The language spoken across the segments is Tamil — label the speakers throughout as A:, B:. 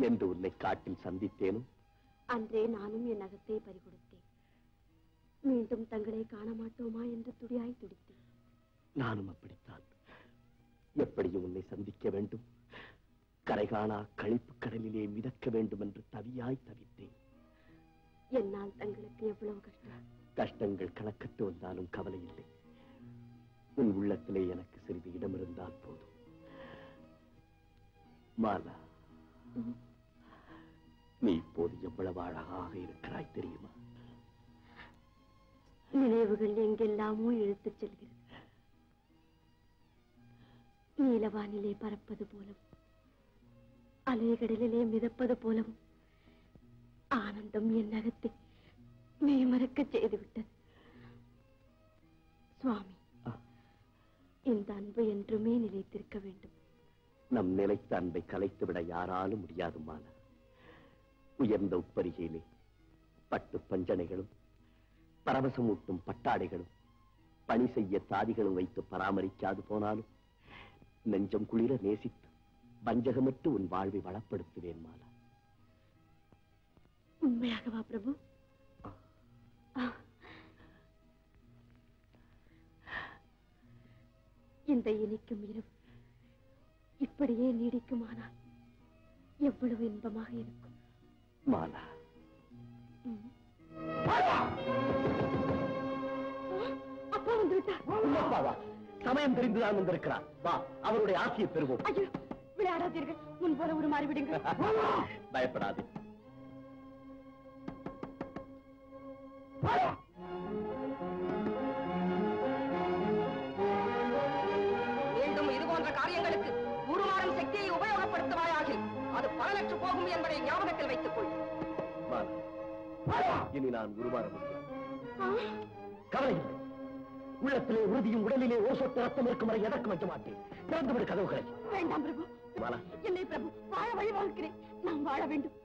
A: என்று உன்னை காட்டில் சந்தித்தேனும்
B: அன்றே நானும் என் அகத்தை பறிகொடுத்தேன். மீண்டும் தங்களை காண மாட்டோமா என்று துடியாய் துடித்தேன்.
A: நானும் அப்படித்தான். எப்படியும் உன்னை சந்திக்க வேண்டும், கரைகாணா கழிப்பு கடலிலே மிதக்க வேண்டும் என்று தவியாய் தவித்தேன்.
B: என்னால் தங்களுக்கு எவ்வளவு கஷ்டம்.
A: கஷ்டங்கள் கணக்கட்டு வந்தாலும் கவலை இல்லை. உன் உள்ளத்திலே எனக்கு சிறிது இடம் இருந்தால் போதும். மாலா, நீ இப்போது எவ்வளவு அழகாக இருக்கிறாய் தெரியுமா?
B: நினைவுகள் எங்கெல்லாமோ இழுத்துச் செல்கிறது. நீலவானிலே பறப்பது போலவும் அலைகடலிலே மிதப்பது போலவும் ஆனந்தம் என் அகத்தை மெய்மறக்க செய்துவிட்டது. சுவாமி, இந்த அன்பு என்றுமே நிலைத்திருக்க வேண்டும்.
A: நம் நிலைத்த அன்பை கலைத்துவிட யாராலும் முடியாது மாலா. உயர்ந்த உப்பரிகையிலே பட்டு பஞ்சனைகளும் பரவசமூட்டும் பட்டாடைகளும் பணி செய்ய தாதிகளும் வைத்து பராமரிக்காது போனாலும் நெஞ்சம் குளிர நேசித்து வஞ்சகமற்று உன் வாழ்வை வளப்படுத்துவேன் மாலா.
B: உண்மையாகவா பிரபு? இந்த இனிக்கும் இரவு இப்படியே நீடிக்குமானால் எவ்வளவு இன்பமாக இருக்கும்
A: மாலா.
B: அப்பா வந்து விட்டார்.
A: சமயம் தெரிந்துதான் வந்திருக்கிறார். வா, அவருடைய ஆசையை பெறுவோம்.
B: ஐயோ, விளையாடாதீர்கள். முன் போல ஒரு மாறிவிடுங்க.
A: பயப்படாது.
C: மீண்டும் இது போன்ற காரியங்களுக்கு உருமாறும் சக்தியை உபயோகப்படுத்துவாயாகில் அது பலனற்று போகும் என்பதை ஞாபகத்தில் வைத்துக் கொள்.
A: இனி நான் உருமாற முடியும். கவலை இல்லை. உள்ளத்திலே உறுதியும் உடலிலே ஒரு சொட்டு ரத்தம் இருக்கும் வரை எதற்கு வைக்க மாட்டேன். திறந்துவிடு கதவுகளை.
B: வேண்டாம் பிரபு.
A: மாலா,
B: இல்லை பிரபு, வாழ வழி வகுக்கிறேன். நாம் வாழ வேண்டும்.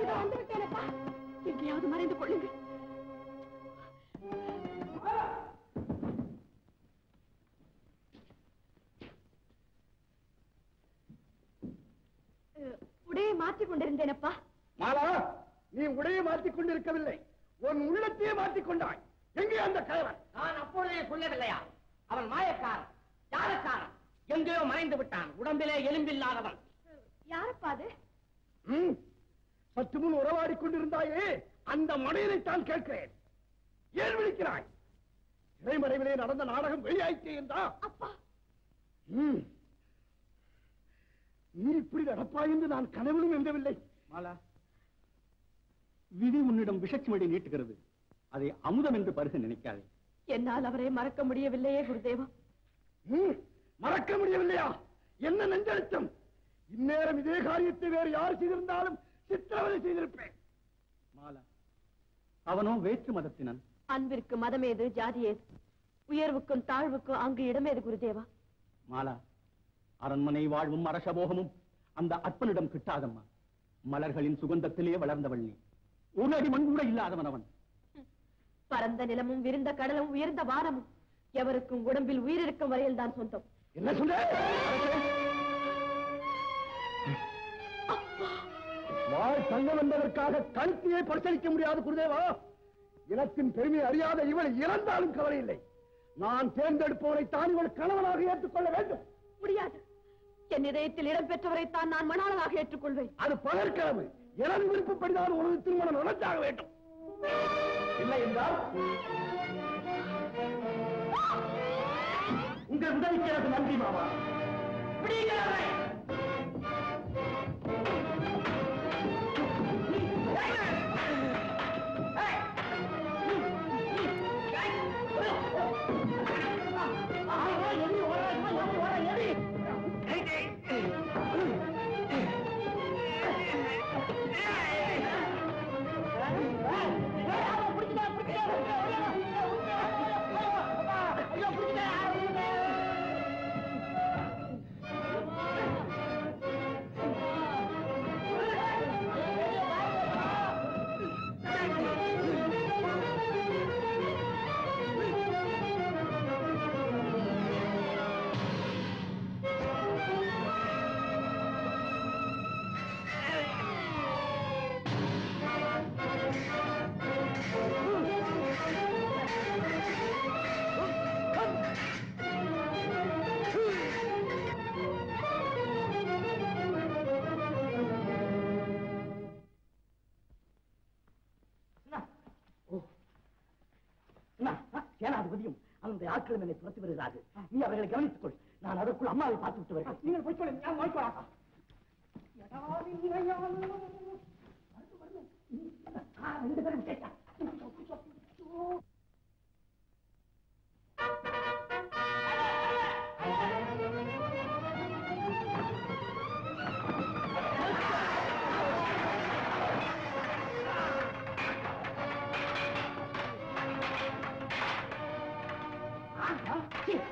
B: இதோ வந்து விட்டேனப்பா. எங்கேயாவது மறைந்து கொள்ளுங்கள். உடையை மாற்றிக் கொண்டிருந்தேனப்பா.
D: மாலா, நீ உடையை மாற்றிக் கொண்டிருக்கவில்லை, உன் உள்ளத்தையே மாற்றிக் கொண்டாய். எங்கே அந்த கயவன்?
C: நான் அப்பொழுதே சொல்லவில்லையா, அவன் மாயக்காரன், ஜாலக்காரன், எங்கேயோ மறைந்து விட்டான், உடம்பிலே எலும்பில்லாதவன்.
B: யாரப்பா அது?
D: சற்று முன் உறவாடிக் கொண்டிருந்தாயே, அந்த மனிதனைத்தான் கேட்கிறேன். ஏன் விழிக்கிறாய்? இறைமறைவிலே நடந்த நாடகம் வெளியாயிட்டே என்றா?
B: அப்பா,
D: நீ இப்படி நடப்பாய் என்று நான் கனவிலும் எண்ணவில்லை.
E: மாலா, விதி உன்னிடம் விஷச்சுமடி நீட்டுகிறது, அதை அமுதம் என்று பருக நினைக்காதே.
B: என்னால் அவரை மறக்க முடியவில்லையே குருதேவா.
D: மறக்க முடியவில்லையா? என்ன நெஞ்செழுத்தம்! இந்நேரம் இதே காரியத்தை வேறு யார் செய்திருந்தாலும் சித்திரவதை செய்திருப்பேன்.
E: மாலா, அவனோ வேற்று மதத்தினன்.
B: அன்பிற்கு மதம் ஏது, ஜாதி ஏது? உயர்வுக்கும் தாழ்வுக்கும் அங்கு இடமேது குருதேவா?
E: மாலா, அரண்மனை வாழ்வும் அரசபோகமும் அந்த அற்பனிடம் கிட்டாதம்மா. மலர்களின் சுகந்தத்திலே வளர்ந்தவள் நீ. ஒரு அடி மண் கூட இல்லாதவன் அவன்.
B: பரந்த நிலமும் விரிந்த கடலும் உயர்ந்த வானமும் எவருக்கும் உடம்பில் உயிரிருக்கும் வரையில் தான் சொந்தம்.
D: என்ன சொல்ற? வாழ் தங்கம் என்பதற்காக கல்வியை பரிசளிக்க முடியாது குருதேவா. இனத்தின் பெருமை அறியாத இவள் இறந்தாலும் கவலை இல்லை. நான் தேர்ந்தெடுப்பவரை தான் இவள் கணவனாக ஏற்றுக்கொள்ள வேண்டும்.
B: முடியாது. என் இதயத்தில் இடம்பெற்றவரைத்தான் நான் மணாளனாக ஏற்றுக்கொள்வேன்.
D: அது பகற்கிழமை. எனது விருப்பப்படிதான் உனது திருமணம் நடந்தாக வேண்டும். இல்லை என்றால் உங்கள் உதவிக்கு எனக்கு நன்றி மாமா. சேனாதிபதியும் அந்த ஆட்களும் என்னை துரத்தி வருகிறார்கள். நீ அவர்களை கவனித்துக் கொள். நான் அதற்குள் அம்மாவை பார்த்து விட்டு வருகிறேன். நீங்கள் போய்க்கொள்ள. ரெண்டு பேரும் கேட்டா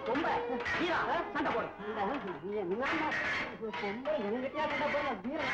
D: ரொம்ப சண்டை போடு. எங்கிட்டயா சண்டை போட வீரா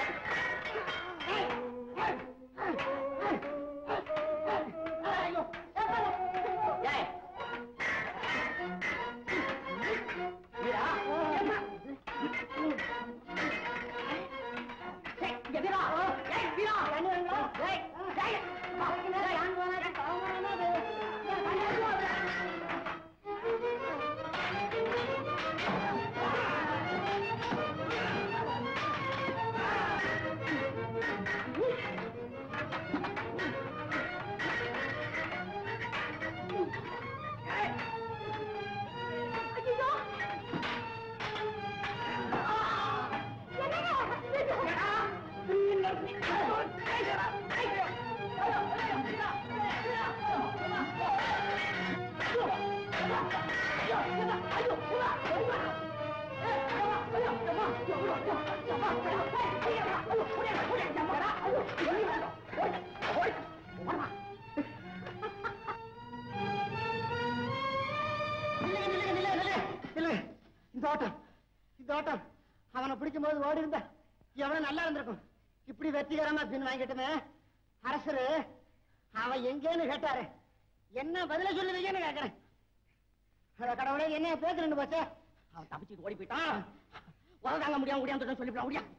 F: இந்த ஓட்டம் அவனை பிடிக்கும் போது ஓடி இருந்த எவ்வளவு நல்லா இருந்திருக்கும். இப்படி வெற்றிகரமா பின் வாங்கிட்டுமே அரசரு அவன் எங்கேன்னு கேட்டாரு. என்ன பதில சொல்லுவீங்கன்னு கேட்கிறேன். கடவுளே என்ன பேசுறேன்னு போச்சு. அவன் தப்பிச்சுட்டு ஓடி போயிட்டான். உதவாங்க முடியாம சொல்லிவிட முடியும்.